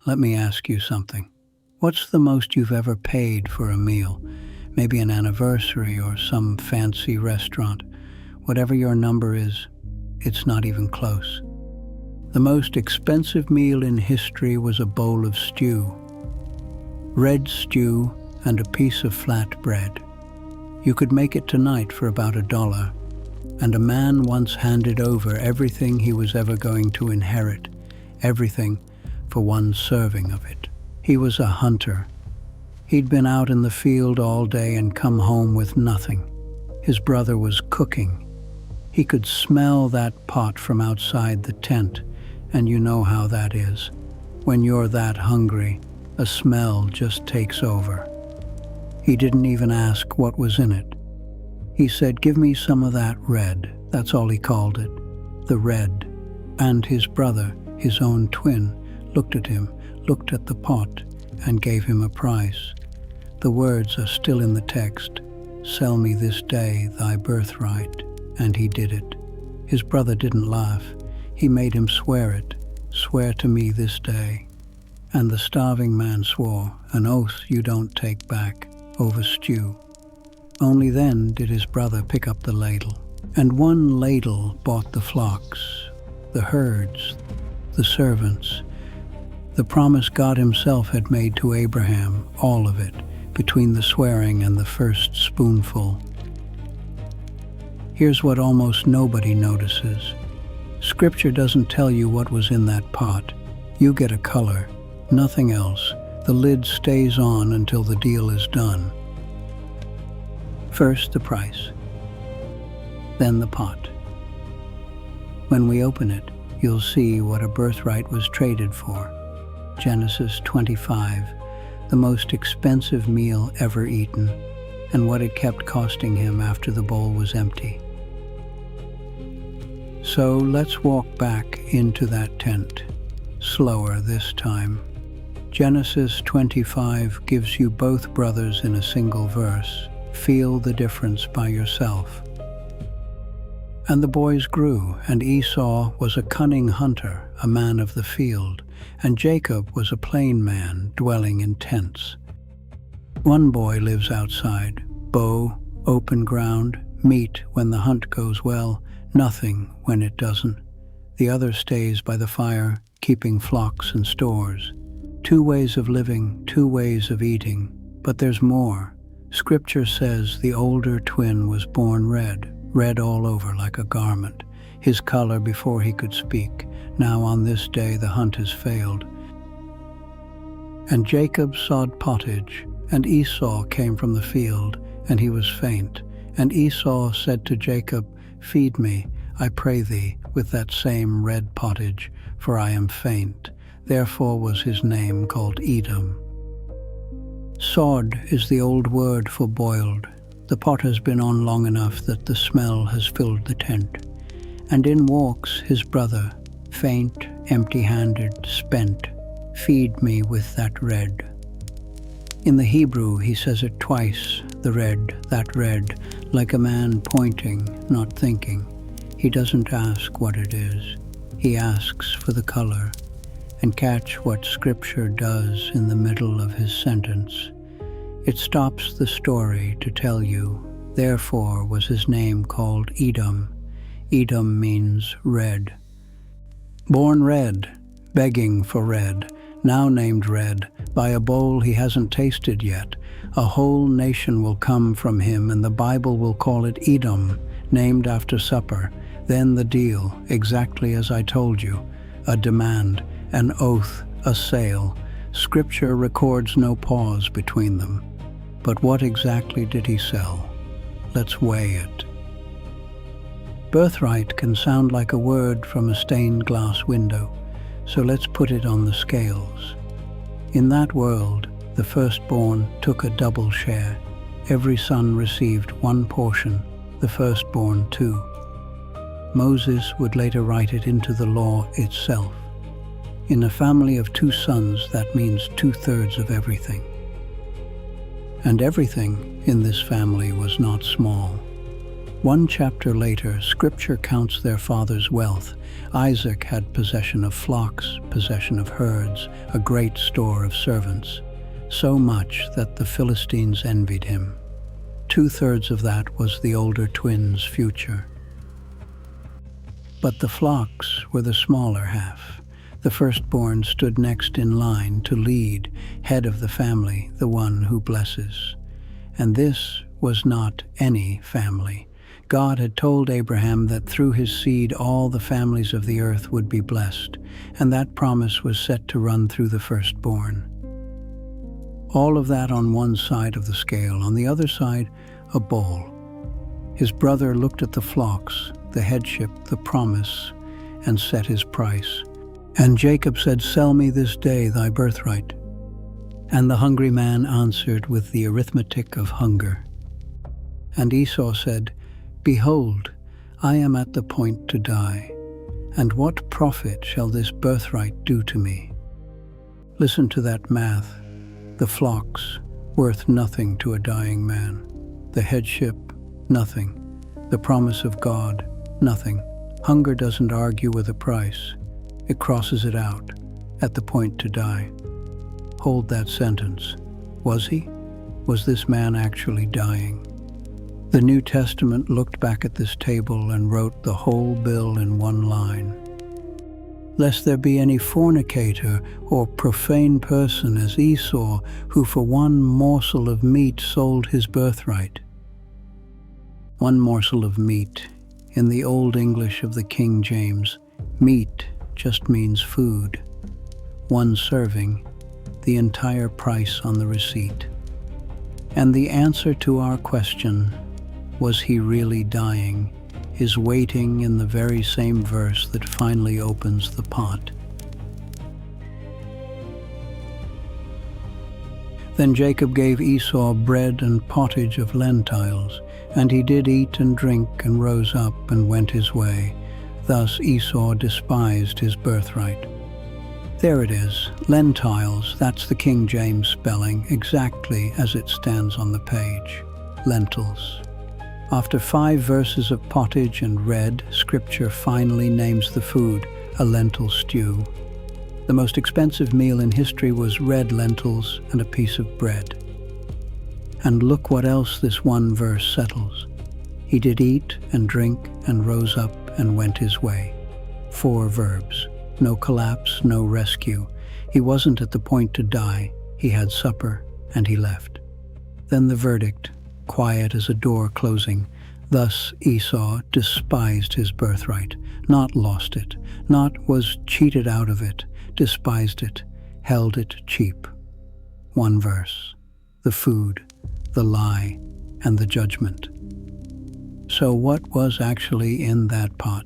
Let me ask you something. What's the most you've ever paid for a meal? Maybe an anniversary or some fancy restaurant. Whatever your number is, it's not even close. The most expensive meal in history was a bowl of stew. Red stew and a piece of flat bread. You could make it tonight for about $1, and a man once handed over everything he was ever going to inherit, everything, for one serving of it. He was a hunter. He'd been out in the field all day and come home with nothing. His brother was cooking. He could smell that pot from outside the tent, and you know how that is. When you're that hungry, a smell just takes over. He didn't even ask what was in it. He said, "Give me some of that red." That's all he called it, the red. And his brother, his own twin, looked at him, looked at the pot, and gave him a price. The words are still in the text, "Sell me this day thy birthright." And he did it. His brother didn't laugh. He made him swear it. "Swear to me this day." And the starving man swore, an oath you don't take back, over stew. Only then did his brother pick up the ladle. And one ladle bought the flocks, the herds, the servants, the promise God himself had made to Abraham, all of it, between the swearing and the first spoonful. Here's what almost nobody notices. Scripture doesn't tell you what was in that pot. You get a color, nothing else. The lid stays on until the deal is done. First the price, then the pot. When we open it, you'll see what a birthright was traded for. Genesis 25, the most expensive meal ever eaten, and what it kept costing him after the bowl was empty. So let's walk back into that tent, slower this time. Genesis 25 gives you both brothers in a single verse. Feel the difference by yourself. And the boys grew, and Esau was a cunning hunter, a man of the field, and Jacob was a plain man, dwelling in tents. One boy lives outside, bow, open ground, meat when the hunt goes well, nothing when it doesn't. The other stays by the fire, keeping flocks and stores. 2 ways of living, 2 ways of eating, but there's more. Scripture says the older twin was born red, red all over like a garment, his color before he could speak. Now on this day the hunt has failed. And Jacob sawed pottage, and Esau came from the field, and he was faint. And Esau said to Jacob, "Feed me, I pray thee, with that same red pottage, for I am faint." Therefore was his name called Edom. Sawed is the old word for boiled. The pot has been on long enough that the smell has filled the tent. And in walks his brother, faint, empty-handed, spent. "Feed me with that red." In the Hebrew he says it twice, the red, that red, like a man pointing, not thinking. He doesn't ask what it is. He asks for the color. And catch what Scripture does in the middle of his sentence. It stops the story to tell you, therefore was his name called Edom. Edom means red. Born red, begging for red, now named red, by a bowl he hasn't tasted yet. A whole nation will come from him, and the Bible will call it Edom, named after supper. Then the deal, exactly as I told you, a demand, an oath, a sale. Scripture records no pause between them. But what exactly did he sell? Let's weigh it. Birthright can sound like a word from a stained glass window, so let's put it on the scales. In that world, the firstborn took a double share. Every son received 1 portion, the firstborn 2. Moses would later write it into the law itself. In a family of 2 sons, that means 2/3 of everything. And everything in this family was not small. One chapter later, Scripture counts their father's wealth. Isaac had possession of flocks, possession of herds, a great store of servants, so much that the Philistines envied him. 2/3 of that was the older twins' future. But the flocks were the smaller half. The firstborn stood next in line to lead, head of the family, the one who blesses. And this was not any family. God had told Abraham that through his seed all the families of the earth would be blessed, and that promise was set to run through the firstborn. All of that on one side of the scale. On the other side, a bowl. His brother looked at the flocks, the headship, the promise, and set his price. And Jacob said, "Sell me this day thy birthright." And the hungry man answered with the arithmetic of hunger. And Esau said, "Behold, I am at the point to die, and what profit shall this birthright do to me?" Listen to that math. The flocks, worth nothing to a dying man. The headship, nothing. The promise of God, nothing. Hunger doesn't argue with a price. It crosses it out, at the point to die. Hold that sentence. Was he? Was this man actually dying? The New Testament looked back at this table and wrote the whole bill in one line. Lest there be any fornicator or profane person as Esau, who for one morsel of meat sold his birthright. One morsel of meat. In the Old English of the King James, meat just means food. One serving, the entire price on the receipt. And the answer to our question, was he really dying, is waiting in the very same verse that finally opens the pot. Then Jacob gave Esau bread and pottage of lentiles, and he did eat and drink and rose up and went his way. Thus Esau despised his birthright. There it is, lentiles, that's the King James spelling, exactly as it stands on the page. Lentils. After 5 verses of pottage and red, Scripture finally names the food, a lentil stew. The most expensive meal in history was red lentils and a piece of bread. And look what else this one verse settles. He did eat and drink and rose up and went his way. 4 verbs. No collapse, no rescue. He wasn't at the point to die. He had supper and he left. Then the verdict, quiet as a door closing. Thus Esau despised his birthright, not lost it, not was cheated out of it, despised it, held it cheap. One verse. The food, the lie, and the judgment. So what was actually in that pot?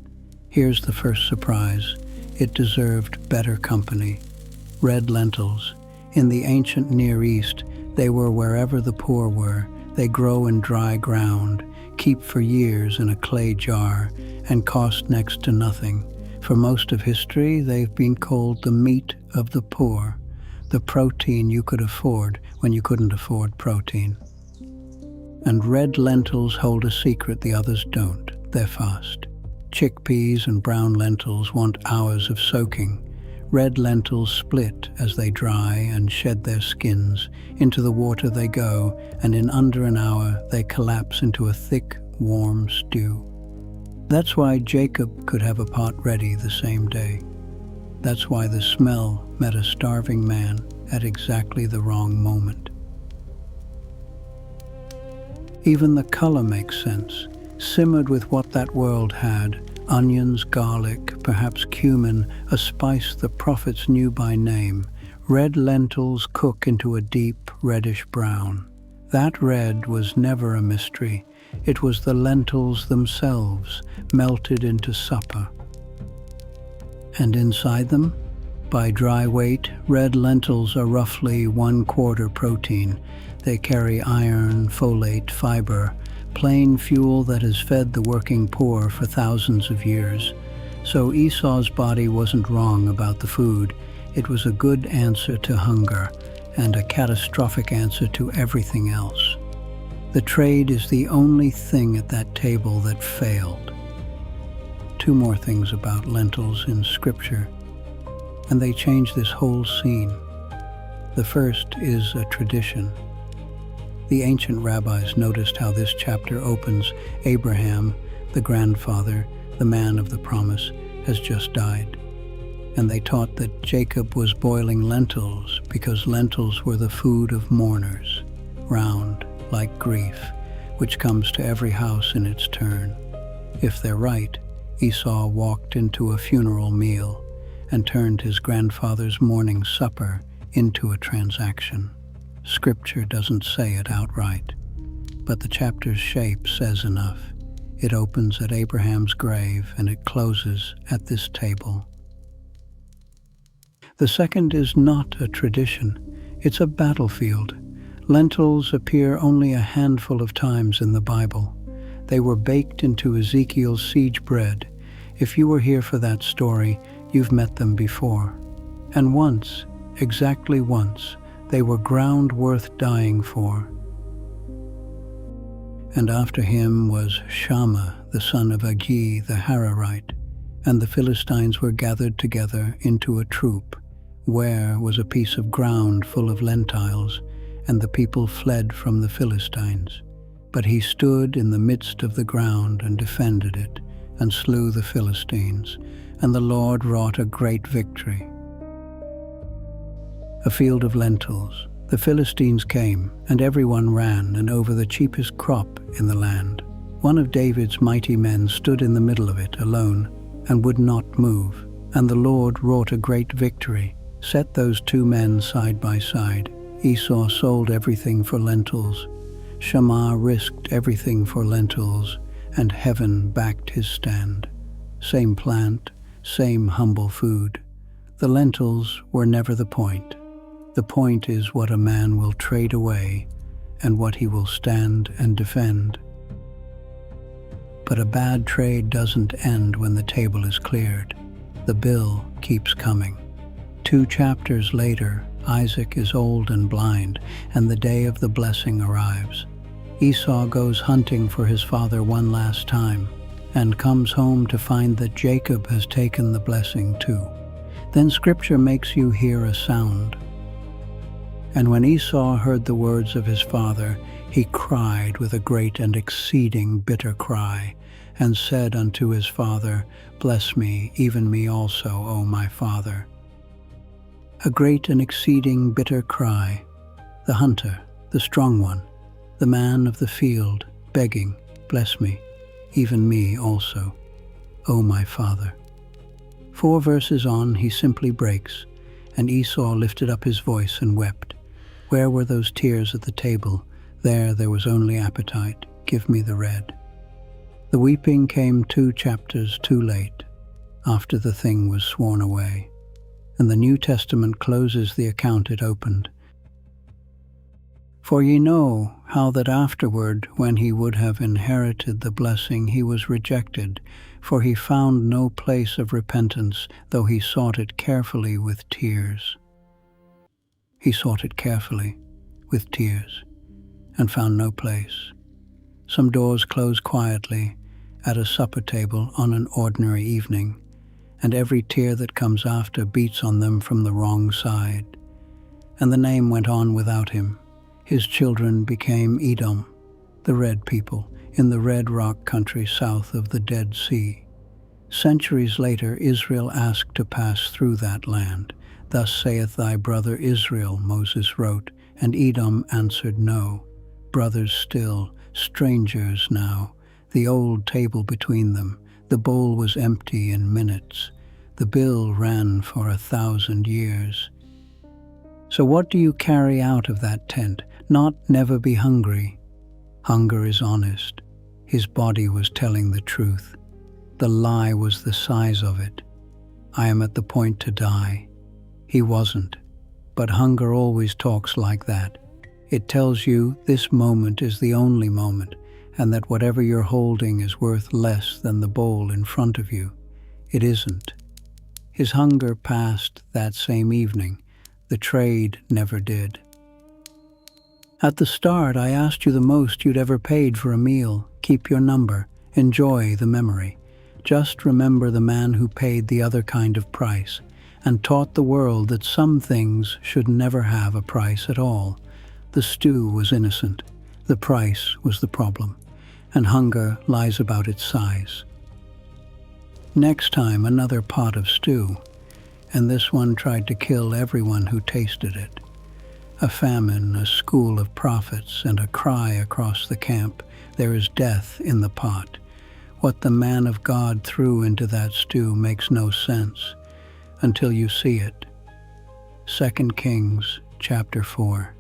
Here's the first surprise. It deserved better company. Red lentils. In the ancient Near East, they were wherever the poor were. They grow in dry ground, keep for years in a clay jar, and cost next to nothing. For most of history, they've been called the meat of the poor, the protein you could afford when you couldn't afford protein. And red lentils hold a secret the others don't. They're fast. Chickpeas and brown lentils want hours of soaking. Red lentils split as they dry and shed their skins. Into the water they go, and in under an hour they collapse into a thick, warm stew. That's why Jacob could have a pot ready the same day. That's why the smell met a starving man at exactly the wrong moment. Even the color makes sense. Simmered with what that world had, onions, garlic, perhaps cumin, a spice the prophets knew by name. Red lentils cook into a deep, reddish brown. That red was never a mystery. It was the lentils themselves, melted into supper. And inside them, by dry weight, red lentils are roughly 1/4 protein. They carry iron, folate, fiber, plain fuel that has fed the working poor for thousands of years. So Esau's body wasn't wrong about the food. It was a good answer to hunger and a catastrophic answer to everything else. The trade is the only thing at that table that failed. Two more things about lentils in Scripture, and they change this whole scene. The first is a tradition. The ancient rabbis noticed how this chapter opens. Abraham, the grandfather, the man of the promise, has just died. And they taught that Jacob was boiling lentils because lentils were the food of mourners, round like grief, which comes to every house in its turn. If they're right, Esau walked into a funeral meal and turned his grandfather's morning supper into a transaction. Scripture doesn't say it outright, but the chapter's shape says enough. It opens at Abraham's grave and it closes at this table. The second is not a tradition, it's a battlefield. Lentils appear only a handful of times in the Bible. They were baked into Ezekiel's siege bread. If you were here for that story, you've met them before. And once, exactly once, they were ground worth dying for. And after him was Shammah, the son of Agi the Hararite, and the Philistines were gathered together into a troop. Where was a piece of ground full of lentils, and the people fled from the Philistines. But he stood in the midst of the ground and defended it, and slew the Philistines, and the Lord wrought a great victory. A field of lentils. The Philistines came, and everyone ran, and over the cheapest crop in the land. One of David's mighty men stood in the middle of it, alone, and would not move. And the Lord wrought a great victory. Set those two men side by side. Esau sold everything for lentils. Shammah risked everything for lentils, and heaven backed his stand. Same plant, same humble food. The lentils were never the point. The point is what a man will trade away and what he will stand and defend. But a bad trade doesn't end when the table is cleared. The bill keeps coming. 2 chapters later, Isaac is old and blind, and the day of the blessing arrives. Esau goes hunting for his father one last time, and comes home to find that Jacob has taken the blessing too. Then Scripture makes you hear a sound. And when Esau heard the words of his father, he cried with a great and exceeding bitter cry, and said unto his father, Bless me, even me also, O my father. A great and exceeding bitter cry. The hunter, the strong one, the man of the field, begging, Bless me, even me also, O my father. 4 verses on, he simply breaks, and Esau lifted up his voice and wept. Where were those tears at the table? There was only appetite. Give me the red. The weeping came 2 chapters too late, after the thing was sworn away, and the New Testament closes the account it opened. For ye know how that afterward, when he would have inherited the blessing, he was rejected, for he found no place of repentance, though he sought it carefully with tears. He sought it carefully with tears, and found no place. Some doors close quietly at a supper table on an ordinary evening, and every tear that comes after beats on them from the wrong side. And the name went on without him. His children became Edom, the red people, in the red rock country south of the Dead Sea. Centuries later, Israel asked to pass through that land. Thus saith thy brother Israel, Moses wrote, and Edom answered no. Brothers still, strangers now, the old table between them, the bowl was empty in minutes. The bill ran for 1,000 years. So what do you carry out of that tent? Not never be hungry. Hunger is honest. His body was telling the truth. The lie was the size of it. I am at the point to die. He wasn't. But hunger always talks like that. It tells you this moment is the only moment, and that whatever you're holding is worth less than the bowl in front of you. It isn't. His hunger passed that same evening. The trade never did. At the start, I asked you the most you'd ever paid for a meal. Keep your number. Enjoy the memory. Just remember the man who paid the other kind of price and taught the world that some things should never have a price at all. The stew was innocent. The price was the problem, and hunger lies about its size. Next time, another pot of stew, and this one tried to kill everyone who tasted it. A famine, a school of prophets, and a cry across the camp, "There is death in the pot." What the man of God threw into that stew makes no sense until you see it. 2 Kings chapter 4.